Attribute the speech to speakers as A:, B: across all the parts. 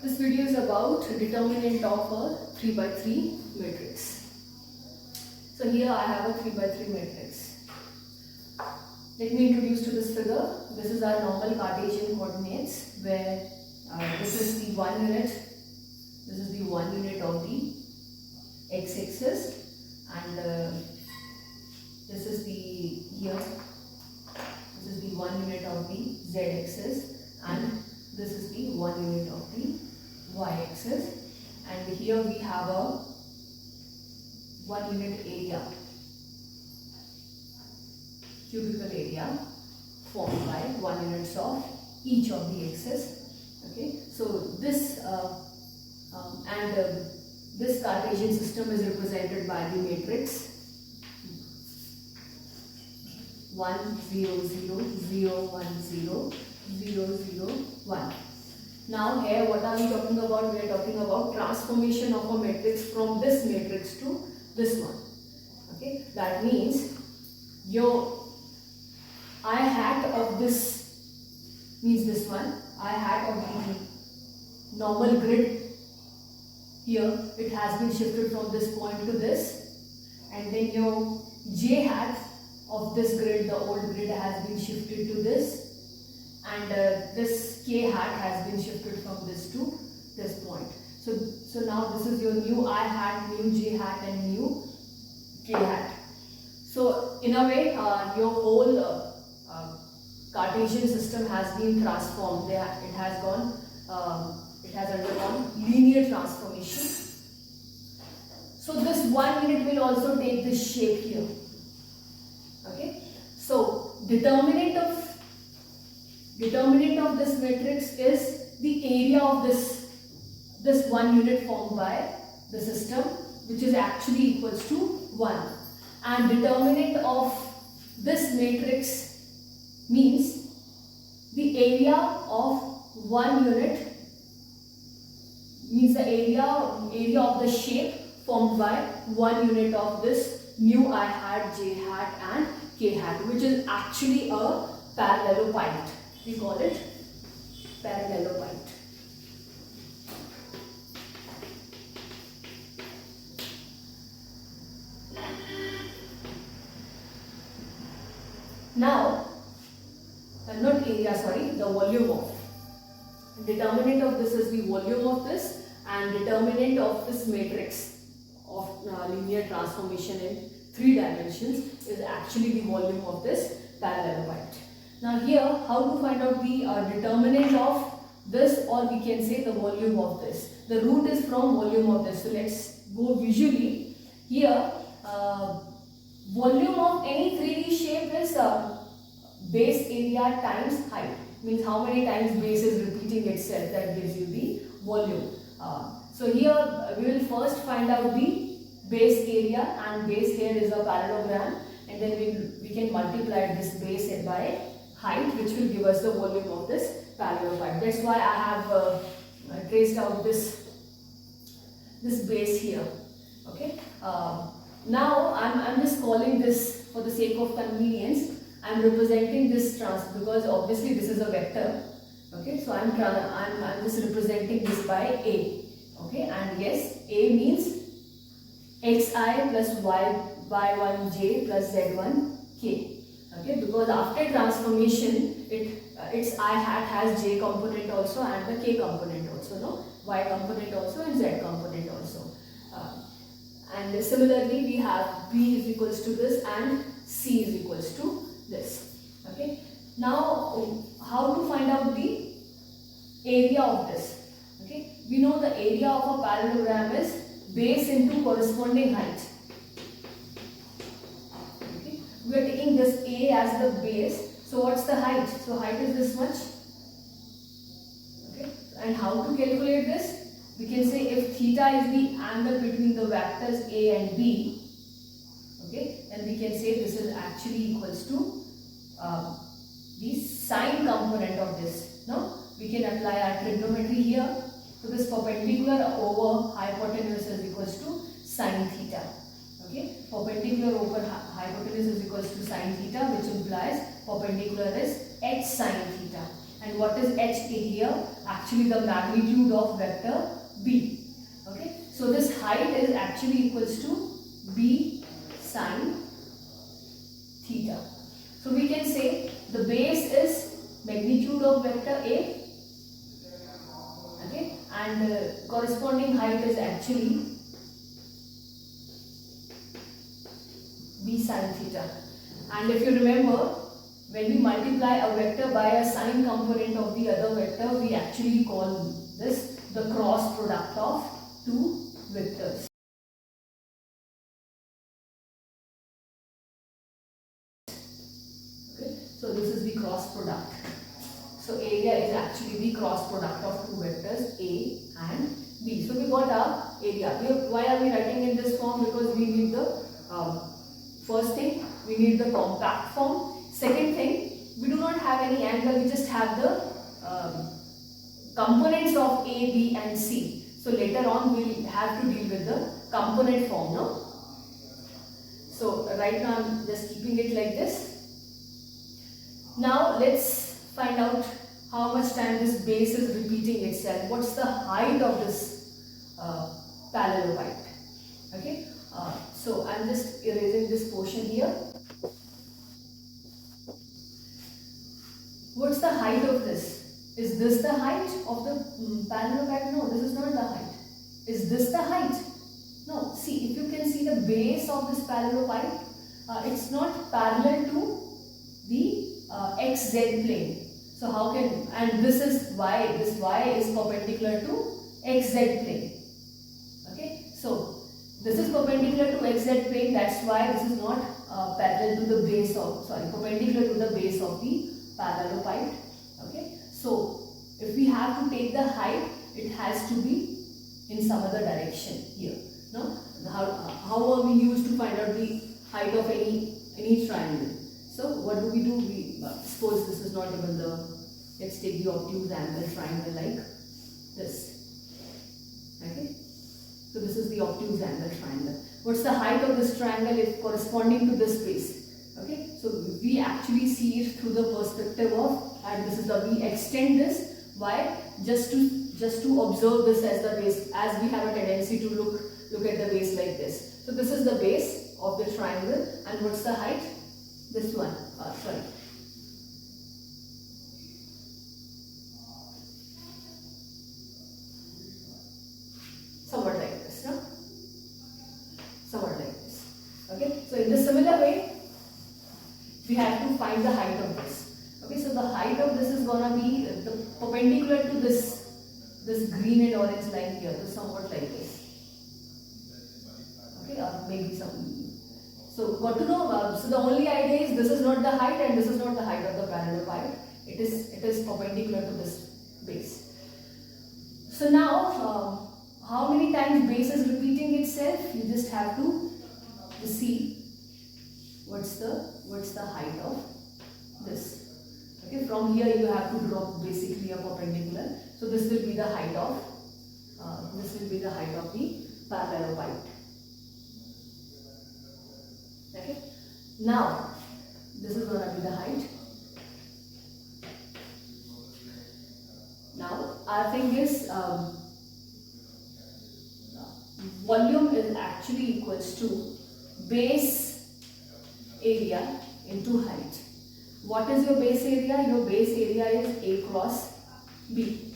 A: This video is about determinant of a 3 by 3 matrix. So here I have a 3 by 3 matrix. Let me introduce to this figure. This is our normal Cartesian coordinates where this is the 1 unit, this is the 1 unit of the x-axis, and this is the here, this is the 1 unit of the z-axis, and this is the 1 unit of the y-axis, and here we have a 1 unit area, cubical area formed by 1 units of each of the axis. Okay, so this this Cartesian system is represented by the matrix 1 0 0 0 1 0 0 0 1. Now here what are we talking about? We are talking about transformation of a matrix from this matrix to this one. Okay, that means your I hat of this means this one. I hat of the normal grid here, it has been shifted from this point to this, and then your j hat of this grid, the old grid, has been shifted to this, and this k hat has been shifted from this to this point. So now this is your new I hat, new j hat, and new k hat. So in a way, your whole Cartesian system has been transformed. It has undergone linear transformation. So this 1 unit will also take this shape here. Okay. So determinant of this matrix is the area of this 1 unit formed by the system, which is actually equals to 1, and determinant of this matrix means the area of 1 unit means the area of the shape formed by 1 unit of this new I hat, j hat, and k hat, which is actually a paralleloid. We call it paralleloid. Now, not area, sorry, the volume of. Determinant of this is the volume of this, and determinant of this matrix of linear transformation in 3 dimensions is actually the volume of this paralleloid. Now here, how to find out the determinant of this, or we can say the volume of this. The root is from volume of this. So let's go visually. Here, volume of any 3D shape is base area times height. Means how many times base is repeating itself, that gives you the volume. So here we will first find out the base area, and base here is a parallelogram, and then we can multiply this base by height, which will give us the volume of this paralleloid. That's why I have traced out this base here. Okay. Now I'm just calling this, for the sake of convenience, I'm representing this because obviously this is a vector. Okay, so I'm just representing this by A. Okay, and yes, A means xi plus y1j plus z1k. Okay, because after transformation, its I hat has j component also and the k component also, no, y component also and z component also. And similarly, we have B is equals to this and C is equals to this. Okay. Now, how to find out the area of this? Okay. We know the area of a parallelogram is base into corresponding height. Okay. We are taking this A as the base. So what's the height? So height is this much. Okay. And how to calculate this? We can say if theta is the angle between the vectors A and B, okay, then we can say this is actually equals to the sine component of this. No, we can apply our trigonometry here. So this perpendicular over hypotenuse is equals to sine theta. Okay, perpendicular over hypotenuse is equals to sine theta, which implies perpendicular is h sine theta. And what is h here? Actually the magnitude of vector b. Okay, so this height is actually equals to b sine theta. So we can say the base is magnitude of vector a, okay, and corresponding height is actually b sine theta. And if you remember, when we multiply a vector by a sine component of the other vector, we actually call this the cross product of two vectors. Okay, so this is the cross product. So area is actually the cross product of two vectors A and B. So we got our area. Why are we writing in this form? Because we need the first thing, we need the compact form. Second thing, we do not have any angle, we just have the components of A, B and C. So later on we will have to deal with the component form now. So right now I am just keeping it like this. Now let's find out how much time this base is repeating itself. What's the height of this parallelepiped? Okay, so I'm just erasing this portion here. What's the height of this? Is this the height of the parallelepiped? No, this is not the height. Is this the height? No. See, if you can see the base of this parallelepiped, it's not parallel to the xz plane. So how can, and this is y, this y is perpendicular to xz plane. Okay, so this is perpendicular to xz plane, that's why this is not parallel to the base of, perpendicular to the base of the parallelepiped. Okay, so if we have to take the height, it has to be in some other direction here. No, how are we used to find out the height of any triangle? So what do? We suppose this is not even the, let's take the obtuse angle triangle like this. Okay, so this is the obtuse angle triangle. What's the height of this triangle if corresponding to this base? Okay, so we actually see it through the perspective of, and this is the, we extend this. Why? Just to observe this as the base, as we have a tendency to look at the base like this. So this is the base of the triangle, and what's the height? This one, somewhat like this, no? Somewhat like this. Okay, so in the similar way, we have to find the height of this. Okay, so the height of this is gonna be the perpendicular to this green and orange line here, so somewhat like this. Okay, or maybe some. So got to know, so the only idea is this is not the height and this is not the height of the parallelepiped. It is perpendicular to this base. So now, how many times base is repeating itself? You just have to see what's the height of this. Okay, from here you have to draw basically a perpendicular. So this will be the height of the parallelepiped. Okay, now this is going to be the height. Now our thing is volume is actually equals to base area into height. What is your base area? Your base area is A cross B.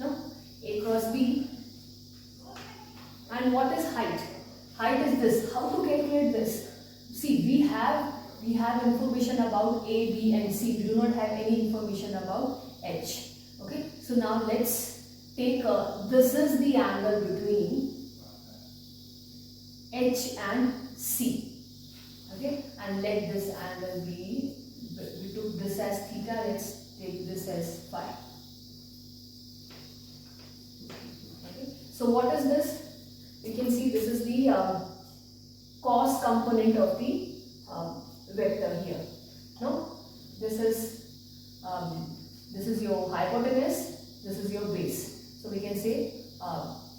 A: No? A cross B. And what is height? Height is this. How to calculate this? See, we have information about A, B and C. We do not have any information about H. Okay. So now let's take this is the angle between H and C. Okay. And let this angle be, we took this as theta, let's take this as phi. Okay. So what is this? You can see this is the cos component of the vector here. No, this is your hypotenuse, this is your base. So we can say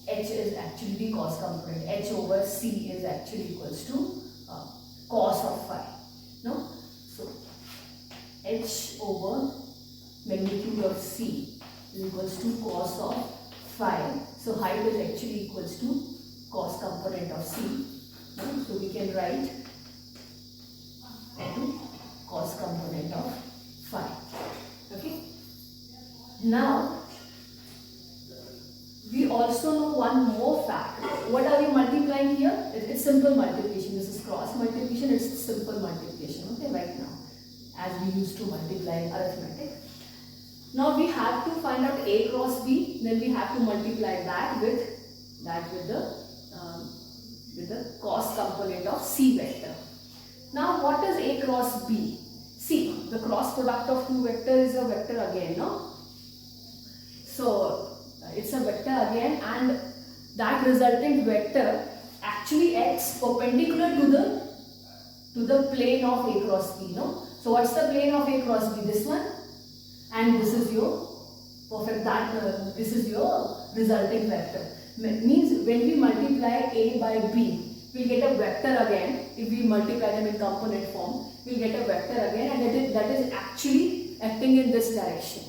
A: h is actually the cos component. H over c is actually equals to cos of phi. No, so h over equals to cos of phi. So height is actually equals to cos component of C. So we can write into cos component of phi. Okay. Now we also know one more fact. What are we multiplying here? It's simple multiplication. This is cross multiplication. It's simple multiplication. Okay, right now, as we used to multiply in arithmetic. Now we have to find out A cross B. Then we have to multiply that with the cos component of C vector. Now what is A cross B? See, the cross product of two vectors is a vector again, no? So it's a vector again, and that resultant vector actually acts perpendicular to the plane of A cross B, no? So what's the plane of A cross B? This one, and this is your this is your resulting vector. Means when we multiply A by B, we'll get a vector again. If we multiply them in component form, we'll get a vector again, and that is actually acting in this direction.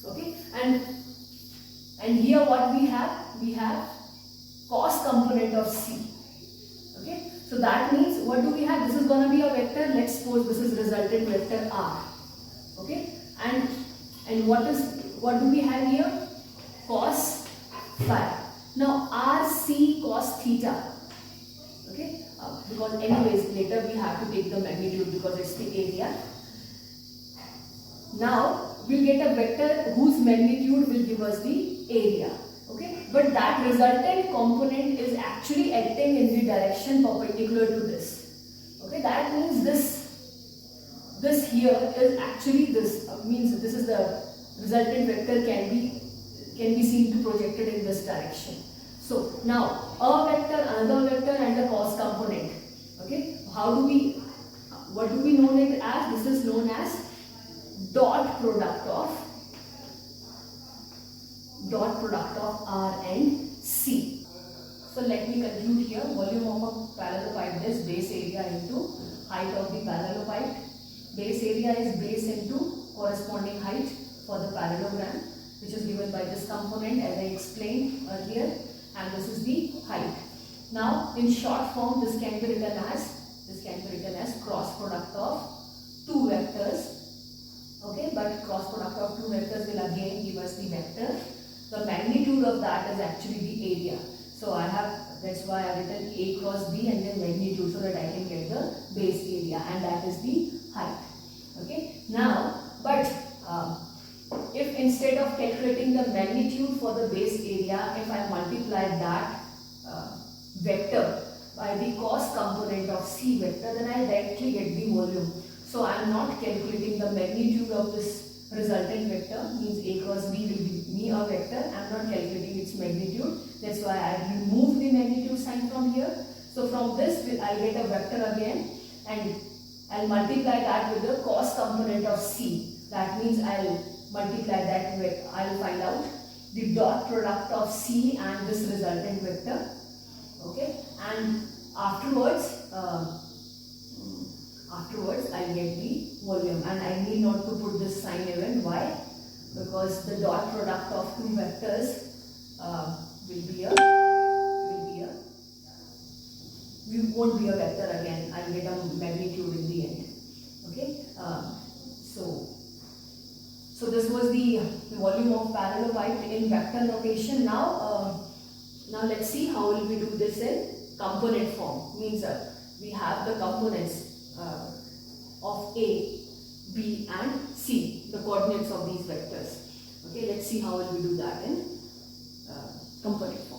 A: Okay, and here what we have cos component of C. Okay, so that means what do we have? This is going to be a vector. Let's suppose this is resultant vector R. Okay, and what do we have here? Cos phi. Now R C cos theta. Okay, because anyways later we have to take the magnitude because it's the area. Now we'll get a vector whose magnitude will give us the area. Okay, but that resultant component is actually acting in the direction perpendicular to this. Okay, that means this here is actually this means this is the resultant vector can be seen to projected in this direction. So now a vector, another vector, and a cos component. Okay, what do we know it as? This is known as dot product of R and C. So let me conclude here. Volume of a parallelepiped is base area into height of the parallelepiped. Base area is base into corresponding height for the parallelogram, which is given by this component as I explained earlier, and this is the height. Now in short form this can be written as cross product of two vectors. Okay, but cross product of two vectors will again give us the vector. The magnitude of that is actually the area. So that's why I have written A cross B and then magnitude, so that I can get the base area, and that is the height. Okay, now but if instead of calculating the magnitude for the base area, if I multiply that vector by the cos component of C vector, then I directly get the volume. So I am not calculating the magnitude of this resultant vector, means A cross B will give me a vector. I am not calculating its magnitude. That's why I remove the magnitude sign from here. So from this I get a vector again, and I'll multiply that with the cos component of C. That means I'll multiply that with, I'll find out the dot product of C and this resultant vector. Okay, and afterwards I'll get the volume, and I need not to put this sign even. Why? Because the dot product of two vectors won't be a vector again. I'll get a magnitude in the end. Okay, so this was the volume of parallelepiped in vector notation. Now let's see how will we do this in component form. Means we have the components of A, B and C, the coordinates of these vectors. Okay, let's see how will we do that in component form.